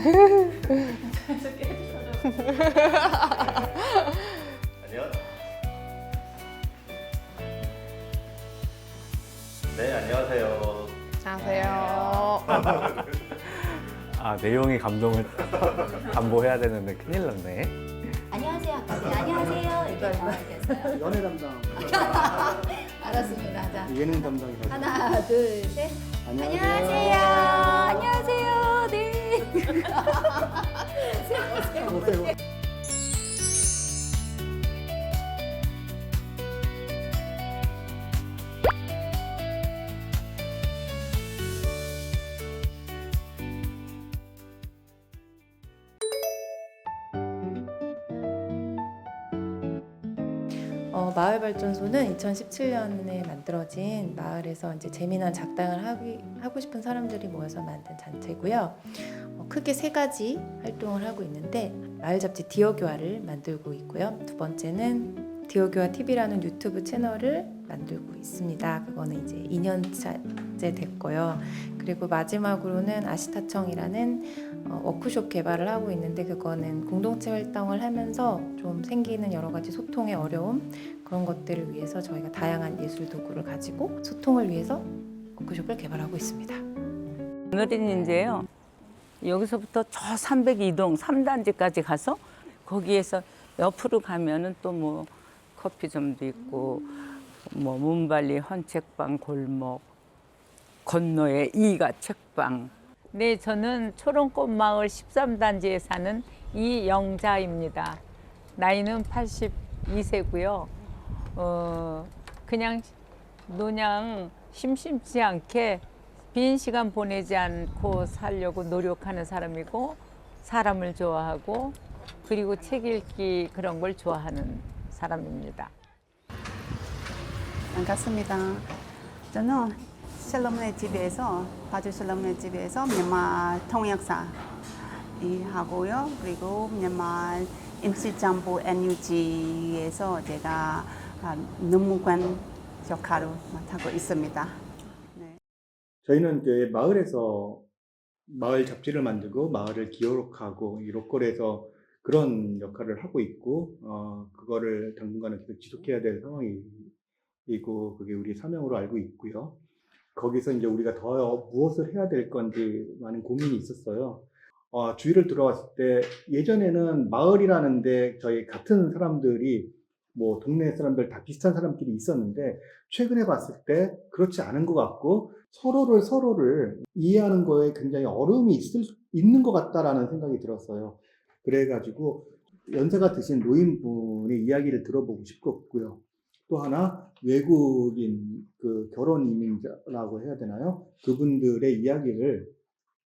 안녕. 네, 안녕하세요. 안녕하세요. 아, 내용이 감동을 담보해야 되는데 큰일 났네. 안녕하세요. 네, 안녕하세요. 이렇게 나와야겠어요. 연애 담당, 알았습니다. 자, 예능 담당이라서. 하나, 둘, 셋. 안녕하세요. 안녕하세요. 네. 오세요. 마을발전소는 2017년에 만들어진 마을에서 이제 재미난 작당을 하고 싶은 사람들이 모여서 만든 단체고요. 크게 세 가지 활동을 하고 있는데 마을 잡지 디어교화를 만들고 있고요. 두 번째는 디어교화 TV라는 유튜브 채널을 만들고 있습니다. 그거는 이제 2년째 됐고요. 그리고 마지막으로는 아시타청이라는 워크숍 개발을 하고 있는데 그거는 공동체 활동을 하면서 좀 생기는 여러 가지 소통의 어려움 그런 것들을 위해서 저희가 다양한 예술 도구를 가지고 소통을 위해서 워크숍을 개발하고 있습니다. 오늘은 이제요. 여기서부터 저 302동 3단지까지 가서 거기에서 옆으로 가면은 또 뭐 커피점도 있고 뭐 문발리 헌책방 골목 건너에 이가 책방. 네, 저는 초롱꽃 마을 13단지에 사는 이영자입니다. 나이는 82세고요. 그냥 노냥 심심치 않게 빈 시간 보내지 않고 살려고 노력하는 사람이고 사람을 좋아하고 그리고 책 읽기 그런 걸 좋아하는 사람입니다. 반갑습니다. 저는 샬롬네 집에서 바주 샬롬네 집에서 미얀마 통역사 하고요. 그리고 미얀마 임시정부 NUG에서 제가 업무관 역할을 맡고 있습니다. 네. 저희는 이제 마을에서 마을 잡지를 만들고 마을을 기록하고 이 로컬에서 그런 역할을 하고 있고 그거를 당분간은 계속 지속해야 될 상황이고 그게 우리 사명으로 알고 있고요. 거기서 이제 우리가 더 무엇을 해야 될 건지 많은 고민이 있었어요. 주위를 들어왔을 때 예전에는 마을이라는데 저희 같은 사람들이 뭐 동네 사람들 다 비슷한 사람끼리 있었는데 최근에 봤을 때 그렇지 않은 것 같고 서로를 이해하는 거에 굉장히 어려움이 있는 것 같다라는 생각이 들었어요. 그래가지고 연세가 드신 노인분의 이야기를 들어보고 싶었고요. 또 하나 외국인 그 결혼 이민자라고 해야 되나요? 그분들의 이야기를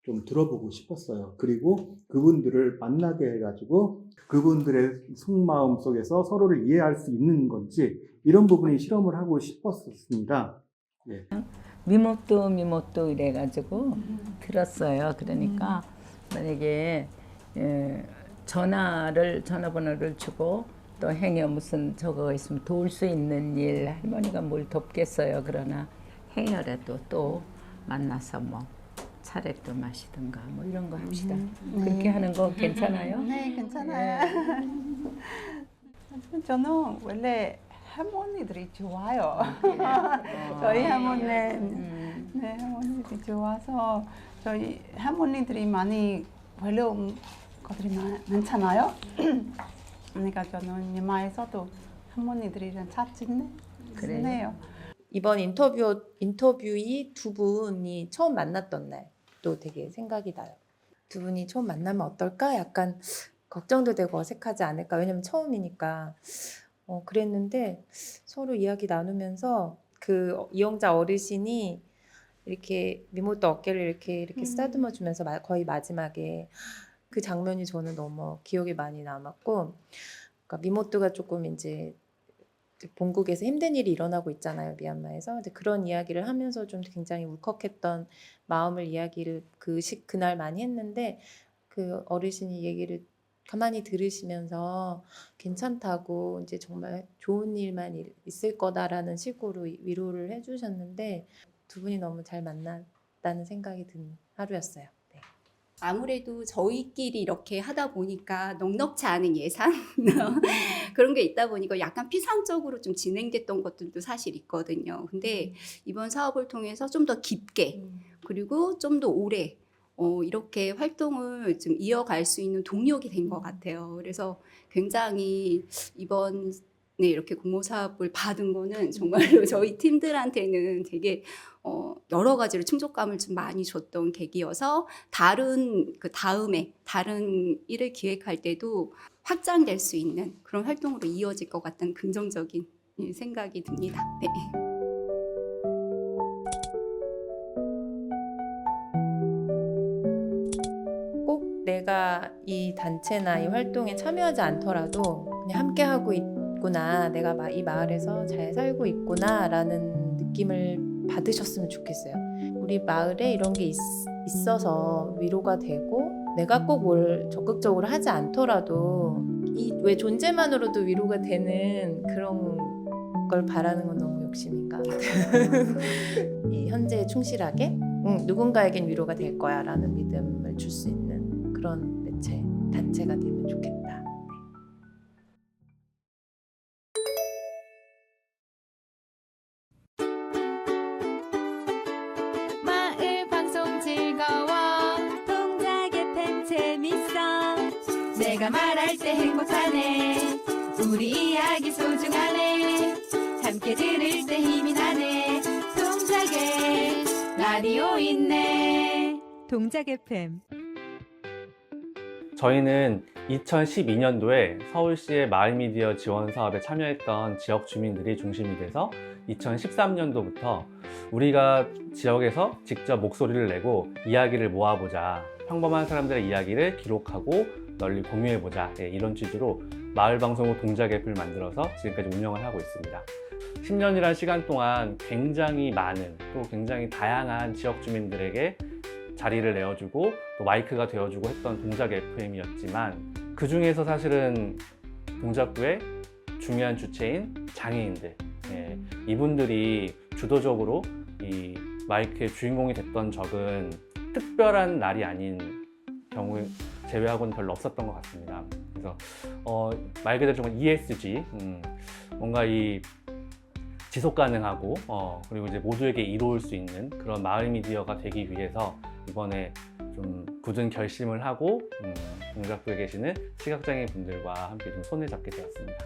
좀 들어보고 싶었어요. 그리고 그분들을 만나게 해가지고 그분들의 속마음 속에서 서로를 이해할 수 있는 건지 이런 부분이 실험을 하고 싶었습니다. 예. 미모또 이래가지고 들었어요. 그러니까 만약에 전화번호를 주고 또 행여 무슨 저거 있으면 도울 수 있는 일 할머니가 뭘 돕겠어요. 그러나 행여라도 또 만나서 뭐 차례도 마시든가 뭐 이런 거 합시다. 그렇게 하는 거 괜찮아요? 네, 괜찮아요. 저는 원래 할머니들이 좋아요. 저희 할머니, 네, 할머니들이 좋아서 저희 할머니들이 많이 어려운 것들이 많잖아요. 그러니까 저는 미얀마에서도 할머니들이랑 잘 지내요. 이번 인터뷰이 두 분이 처음 만났던 날도 되게 생각이 나요. 두 분이 처음 만나면 어떨까? 약간 걱정도 되고 어색하지 않을까? 왜냐면 처음이니까. 그랬는데 서로 이야기 나누면서 그 이영자 어르신이 이렇게 미모또 어깨를 이렇게 쓰다듬어 주면서 거의 마지막에 그 장면이 저는 너무 기억에 많이 남았고, 그러니까 미모또가 조금 이제 본국에서 힘든 일이 일어나고 있잖아요, 미얀마에서. 근데 그런 이야기를 하면서 좀 굉장히 울컥했던 마음을 이야기를 그날 많이 했는데 그 어르신이 얘기를 가만히 들으시면서 괜찮다고 이제 정말 좋은 일만 있을 거다라는 식으로 위로를 해주셨는데 두 분이 너무 잘 만났다는 생각이 든 하루였어요. 네. 아무래도 저희끼리 이렇게 하다 보니까 넉넉지 않은 예산 그런 게 있다 보니까 약간 피상적으로 좀 진행됐던 것들도 사실 있거든요. 근데 이번 사업을 통해서 좀 더 깊게 그리고 좀 더 오래 이렇게 활동을 좀 이어갈 수 있는 동력이 된 것 같아요. 그래서 굉장히 이번 이렇게 공모 사업을 받은 거는 정말로 저희 팀들한테는 되게 여러 가지로 충족감을 좀 많이 줬던 계기여서 그 다음에 다른 일을 기획할 때도 확장될 수 있는 그런 활동으로 이어질 것 같다는 긍정적인 생각이 듭니다. 네. 꼭 내가 이 단체나 이 활동에 참여하지 않더라도 그냥 함께 하고 있구나, 내가 이 마을에서 잘 살고 있구나라는 느낌을 받으셨으면 좋겠어요. 우리 마을에 이런 게 있어서 위로가 되고 내가 꼭 뭘 적극적으로 하지 않더라도 이 왜 존재만으로도 위로가 되는 그런 걸 바라는 건 너무 욕심인가? 이 현재에 충실하게 누군가에겐 위로가 될 거야 라는 믿음을 줄 수 있는 그런 매체, 단체가 되면 좋겠다. 마을 방송 즐거워 동작 FM 재밌어 내가 말할 때 행복하네 우리 이야기 소중하네 함께 들을 때 힘이 나네 동작에 라디오 있네 동작 FM. 저희는 2012년도에 서울시의 마을미디어 지원 사업에 참여했던 지역 주민들이 중심이 돼서 2013년도부터 우리가 지역에서 직접 목소리를 내고 이야기를 모아보자, 평범한 사람들의 이야기를 기록하고 널리 공유해보자, 이런 취지로 마을방송국 동작 앱을 만들어서 지금까지 운영을 하고 있습니다. 10년이라는 시간 동안 굉장히 많은 또 굉장히 다양한 지역 주민들에게 자리를 내어주고 또 마이크가 되어주고 했던 동작 FM이었지만 그 중에서 사실은 동작구의 중요한 주체인 장애인들, 이분들이 주도적으로 이 마이크의 주인공이 됐던 적은 특별한 날이 아닌 경우 제외하고는 별로 없었던 것 같습니다. 그래서 말 그대로 정말 ESG, 뭔가 이 지속 가능하고 그리고 이제 모두에게 이로울 수 있는 그런 마을 미디어가 되기 위해서 이번에 좀 굳은 결심을 하고 동작구에 계시는 시각장애인 분들과 함께 좀 손을 잡게 되었습니다.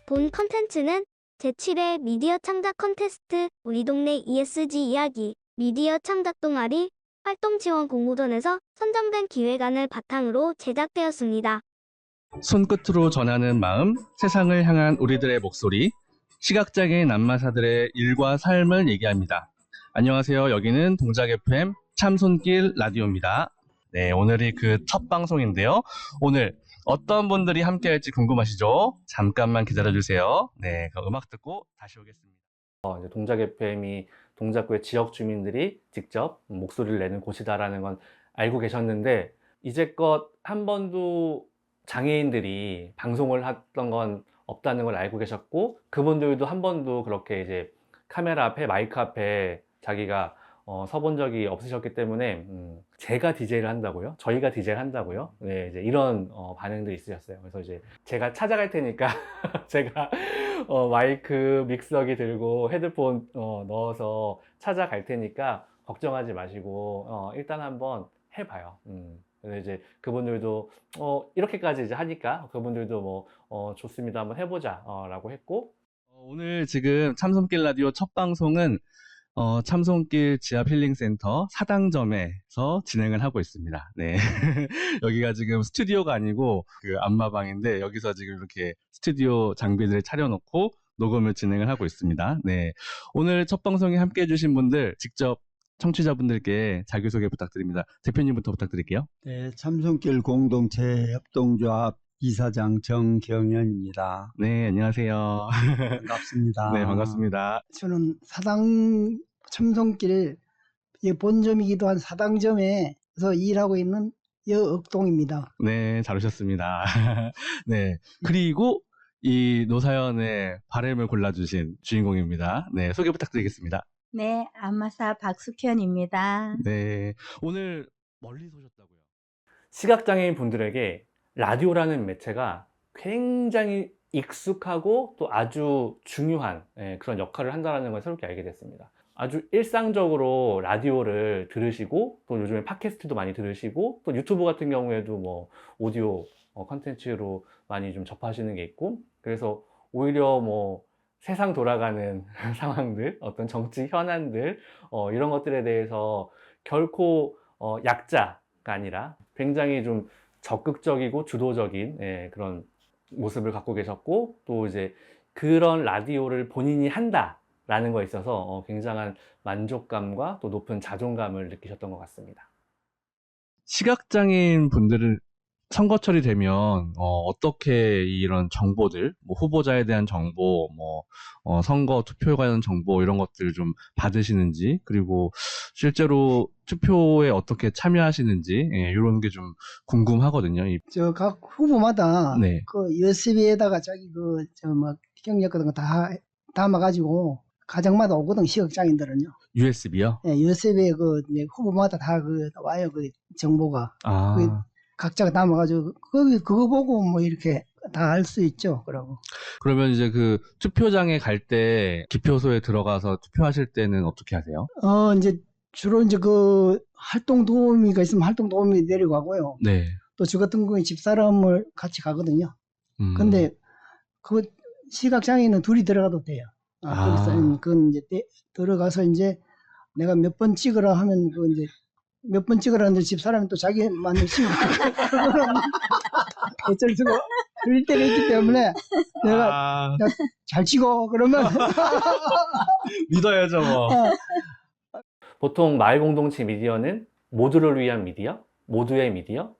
본 컨텐츠는 제7회 미디어 창작 컨테스트 우리 동네 ESG 이야기 미디어 창작 동아리 활동 지원 공모전에서 선정된 기획안을 바탕으로 제작되었습니다. 손끝으로 전하는 마음, 세상을 향한 우리들의 목소리, 시각장애인 안마사들의 일과 삶을 얘기합니다. 안녕하세요. 여기는 동작 FM 참손길 라디오입니다. 네, 오늘이 그 첫 방송인데요. 오늘 어떤 분들이 함께 할지 궁금하시죠? 잠깐만 기다려주세요. 네, 그 음악 듣고 다시 오겠습니다. 이제 동작 FM이 동작구의 지역 주민들이 직접 목소리를 내는 곳이다라는 건 알고 계셨는데 이제껏 한 번도 장애인들이 방송을 했던 건 없다는 걸 알고 계셨고 그분들도 한 번도 그렇게 이제 카메라 앞에 마이크 앞에 자기가 서본 적이 없으셨기 때문에 제가 DJ를 한다고요? 저희가 DJ를 한다고요? 네, 이제 이런 반응들이 있으셨어요. 그래서 이제 제가 찾아갈 테니까 제가 마이크 믹서기 들고 헤드폰 넣어서 찾아갈 테니까 걱정하지 마시고 일단 한번 해봐요. 그래서 이제 그분들도 이렇게까지 이제 하니까 그분들도 뭐 좋습니다. 한번 해보자 라고 했고 오늘 지금 참손길 라디오 첫 방송은 참손길 지압 힐링센터 사당점에서 진행을 하고 있습니다. 네. 여기가 지금 스튜디오가 아니고 그 안마방인데 여기서 지금 이렇게 스튜디오 장비들을 차려놓고 녹음을 진행을 하고 있습니다. 네. 오늘 첫 방송에 함께 해주신 분들 직접 청취자분들께 자기소개 부탁드립니다. 대표님부터 부탁드릴게요. 네, 참손길 공동체 협동조합 이사장 정경현입니다. 네, 안녕하세요. 반갑습니다. 네, 반갑습니다. 저는 사당 참손길 본점이기도 한 사당점에서 일하고 있는 여억동입니다. 네, 잘 오셨습니다. 네, 그리고 이 노사연의 바램을 골라주신 주인공입니다. 네, 소개 부탁드리겠습니다. 네, 안마사 박숙현입니다. 네, 오늘 멀리서 오셨다고요? 시각장애인 분들에게 라디오라는 매체가 굉장히 익숙하고 또 아주 중요한 그런 역할을 한다는 걸 새롭게 알게 됐습니다. 아주 일상적으로 라디오를 들으시고 또 요즘에 팟캐스트도 많이 들으시고 또 유튜브 같은 경우에도 뭐 오디오 컨텐츠로 많이 좀 접하시는 게 있고, 그래서 오히려 뭐 세상 돌아가는 상황들, 어떤 정치 현안들 이런 것들에 대해서 결코 약자가 아니라 굉장히 좀 적극적이고 주도적인 그런 모습을 갖고 계셨고, 또 이제 그런 라디오를 본인이 한다라는 거에 있어서 굉장한 만족감과 또 높은 자존감을 느끼셨던 것 같습니다. 시각장애인 분들을 선거철이 되면 어떻게 이런 정보들, 뭐 후보자에 대한 정보, 뭐 선거 투표에 관한 정보 이런 것들을 좀 받으시는지, 그리고 실제로 투표에 어떻게 참여하시는지 이런 게 좀 궁금하거든요. 저 각 후보마다 네. 그 USB에다가 자기 그 저 뭐 경력 같은 거 다 담아가지고 가정마다 오거든, 시각장애인들은요. USB요? 예, USB에 그 이제 후보마다 다 그 와요, 그 정보가. 아. 그 각자가 담아가지고 거기 그거 보고 뭐 이렇게 다 알 수 있죠. 그러고. 그러면 이제 그 투표장에 갈 때 기표소에 들어가서 투표하실 때는 어떻게 하세요? 이제 주로 이제 그 활동 도우미가 있으면 활동 도우미 내려가고요. 네. 또 저 같은 경우에 집사람을 같이 가거든요. 근데 그 시각장애인은 둘이 들어가도 돼요. 거기서 그건 이제 들어가서 이제 내가 몇 번 찍으라 하면 그 이제 몇 번 찍으라는데 집사람이 또 자기 맞는 식으로 그거는 어쩔 수가 그럴 때가 있기 때문에 내가 야, 잘 찍어 그러면 믿어야죠 뭐. 보통 마을 공동체 미디어는 모두를 위한 미디어, 모두의 미디어,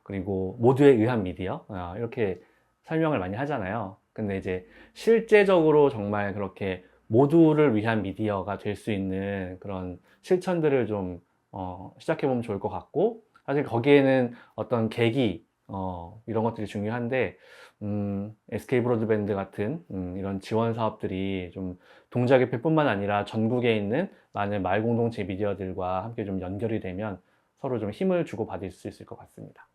그리고 모두에 의한 미디어, 이렇게 설명을 많이 하잖아요. 근데 이제 실제적으로 정말 그렇게 모두를 위한 미디어가 될 수 있는 그런 실천들을 좀 시작해보면 좋을 것 같고, 사실 거기에는 어떤 계기, 이런 것들이 중요한데, SK 브로드밴드 같은 이런 지원 사업들이 좀 동작협회뿐만 아니라 전국에 있는 많은 마을 공동체 미디어들과 함께 좀 연결이 되면 서로 좀 힘을 주고 받을 수 있을 것 같습니다.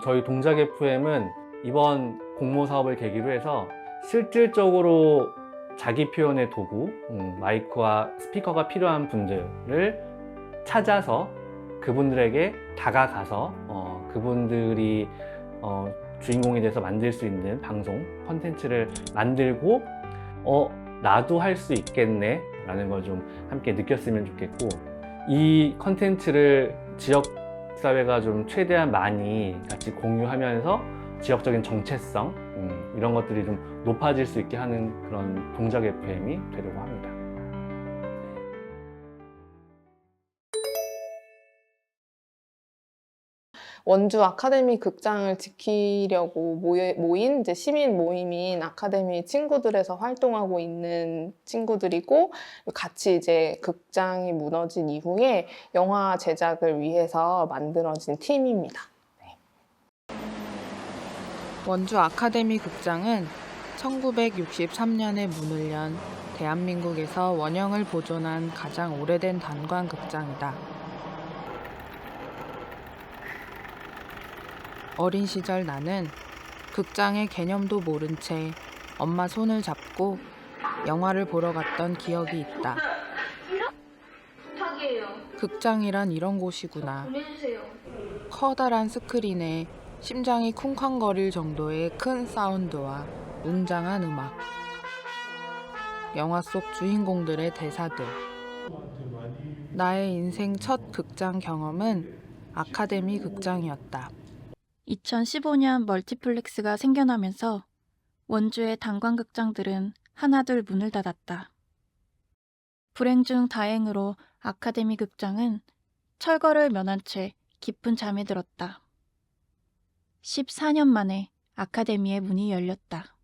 저희 동작 FM은 이번 공모 사업을 계기로 해서 실질적으로 자기 표현의 도구, 마이크와 스피커가 필요한 분들을 찾아서 그분들에게 다가가서 그분들이 주인공이 돼서 만들 수 있는 방송, 컨텐츠를 만들고 나도 할 수 있겠네 라는 걸 좀 함께 느꼈으면 좋겠고, 이 컨텐츠를 지역사회가 좀 최대한 많이 같이 공유하면서 지역적인 정체성, 이런 것들이 좀 높아질 수 있게 하는 그런 동작 FM이 되려고 합니다. 원주 아카데미 극장을 지키려고 모인 이제 시민 모임인 아카데미 친구들에서 활동하고 있는 친구들이고, 같이 이제 극장이 무너진 이후에 영화 제작을 위해서 만들어진 팀입니다. 네. 원주 아카데미 극장은 1963년에 문을 연 대한민국에서 원형을 보존한 가장 오래된 단관 극장이다. 어린 시절 나는 극장의 개념도 모른 채 엄마 손을 잡고 영화를 보러 갔던 기억이 있다. 극장이란 이런 곳이구나. 커다란 스크린에 심장이 쿵쾅거릴 정도의 큰 사운드와 웅장한 음악, 영화 속 주인공들의 대사들. 나의 인생 첫 극장 경험은 아카데미 극장이었다. 2015년 멀티플렉스가 생겨나면서 원주의 단관극장들은 하나둘 문을 닫았다. 불행 중 다행으로 아카데미 극장은 철거를 면한 채 깊은 잠에 들었다. 14년 만에 아카데미의 문이 열렸다.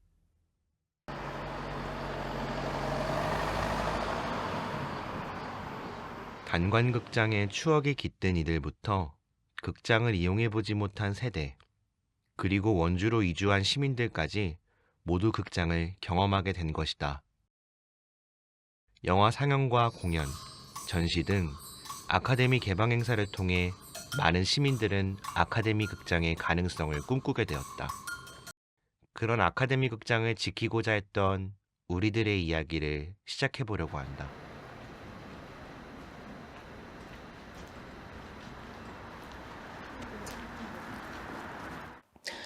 단관극장의 추억이 깃든 이들부터 극장을 이용해보지 못한 세대, 그리고 원주로 이주한 시민들까지 모두 극장을 경험하게 된 것이다. 영화 상영과 공연, 전시 등 아카데미 개방 행사를 통해 많은 시민들은 아카데미 극장의 가능성을 꿈꾸게 되었다. 그런 아카데미 극장을 지키고자 했던 우리들의 이야기를 시작해 보려고 한다.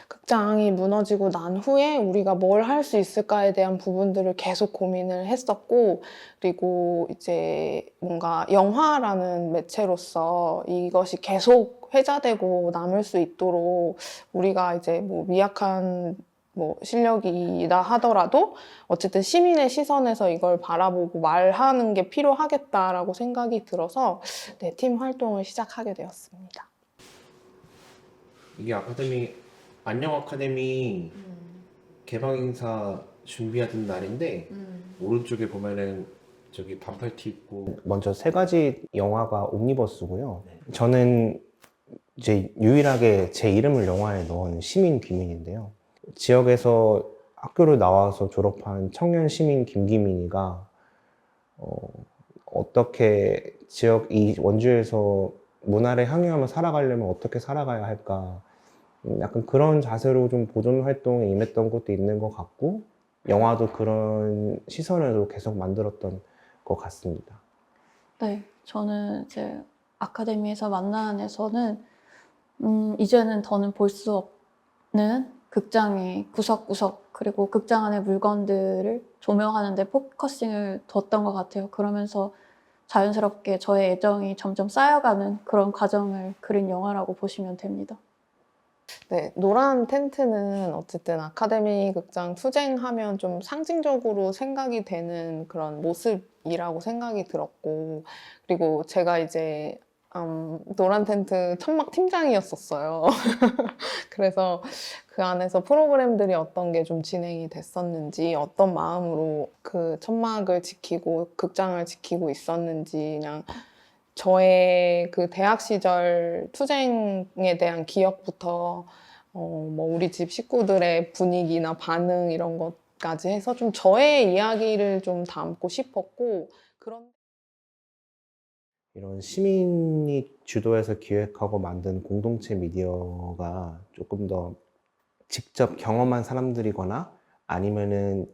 극장이 무너지고 난 후에 우리가 뭘 할 수 있을까에 대한 부분들을 계속 고민을 했었고, 그리고 이제 뭔가 영화라는 매체로서 이것이 계속 회자되고 남을 수 있도록 우리가 이제 뭐 미약한 실력이다 하더라도 어쨌든 시민의 시선에서 이걸 바라보고 말하는 게 필요하겠다라고 생각이 들어서 네, 팀 활동을 시작하게 되었습니다. 이게 안녕 아카데미 개방 행사 준비하던 날인데 오른쪽에 보면은 저기 반팔티 입고 먼저 세 가지 영화가 옴니버스고요. 저는 이제 유일하게 제 이름을 영화에 넣은 시민 귀민인데요. 지역에서 학교를 나와서 졸업한 청년 시민 김기민이가 어떻게 이 원주에서 문화를 향유하며 살아가려면 어떻게 살아가야 할까, 약간 그런 자세로 좀 보존 활동에 임했던 것도 있는 것 같고, 영화도 그런 시선으로 계속 만들었던 것 같습니다. 네, 저는 이제 아카데미에서 만난 안에서는 이제는 더는 볼 수 없는 극장의 구석구석, 그리고 극장 안의 물건들을 조명하는 데 포커싱을 뒀던 것 같아요. 그러면서 자연스럽게 저의 애정이 점점 쌓여가는 그런 과정을 그린 영화라고 보시면 됩니다. 네, 노란 텐트는 어쨌든 아카데미 극장 투쟁하면 좀 상징적으로 생각이 되는 그런 모습이라고 생각이 들었고, 그리고 제가 이제 노란 텐트 천막 팀장이었었어요. 그래서 그 안에서 프로그램들이 어떤 게 좀 진행이 됐었는지, 어떤 마음으로 그 천막을 지키고 극장을 지키고 있었는지, 그냥 저의 그 대학 시절 투쟁에 대한 기억부터 우리 집 식구들의 분위기나 반응 이런 것까지 해서 좀 저의 이야기를 좀 담고 싶었고, 이런 시민이 주도해서 기획하고 만든 공동체 미디어가 조금 더 직접 경험한 사람들이거나 아니면은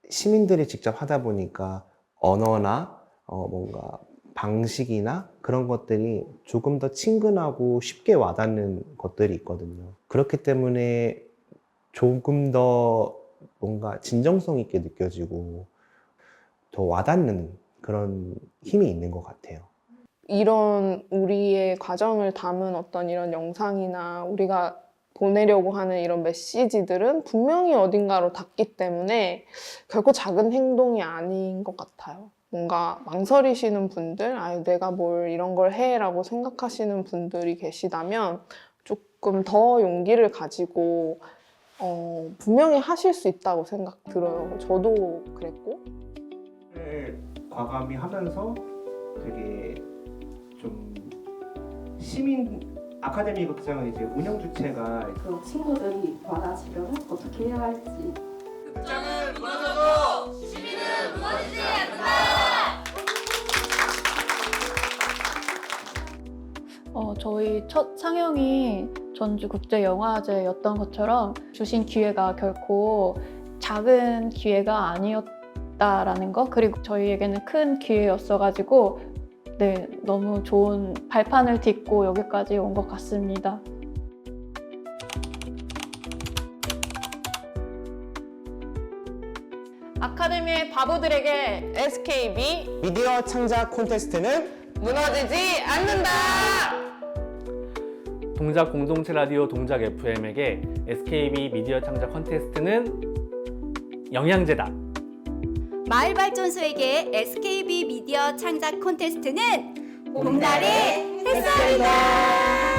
시민들이 직접 하다 보니까 언어나 뭔가 방식이나 그런 것들이 조금 더 친근하고 쉽게 와닿는 것들이 있거든요. 그렇기 때문에 조금 더 뭔가 진정성 있게 느껴지고 더 와닿는 그런 힘이 있는 것 같아요. 이런 우리의 과정을 담은 어떤 이런 영상이나 우리가 보내려고 하는 이런 메시지들은 분명히 어딘가로 닿기 때문에 결코 작은 행동이 아닌 것 같아요. 뭔가 망설이시는 분들, 내가 뭘 이런 걸 해 라고 생각하시는 분들이 계시다면 조금 더 용기를 가지고 분명히 하실 수 있다고 생각 들어요. 저도 그랬고. 과감히 하면서 되게 좀 아카데미 극장은 이제 운영 주체가 그 친구들이 많아지면 어떻게 해야 할지. 극장은 무너져도 시민은 무너지지 않는다. 저희 첫 상영이 전주국제영화제였던 것처럼 주신 기회가 결코 작은 기회가 아니었다라는 거, 그리고 저희에게는 큰 기회였어가지고 네, 너무 좋은 발판을 딛고 여기까지 온 것 같습니다. 아카데미의 바보들에게 SKB 미디어 창작 콘테스트는 무너지지 않는다! 동작 공동체 라디오 동작 FM에게 SKB 미디어 창작 콘테스트는 영양제다. 마을발전소에게 SKB 미디어 창작 콘테스트는 봄날의 햇살이다.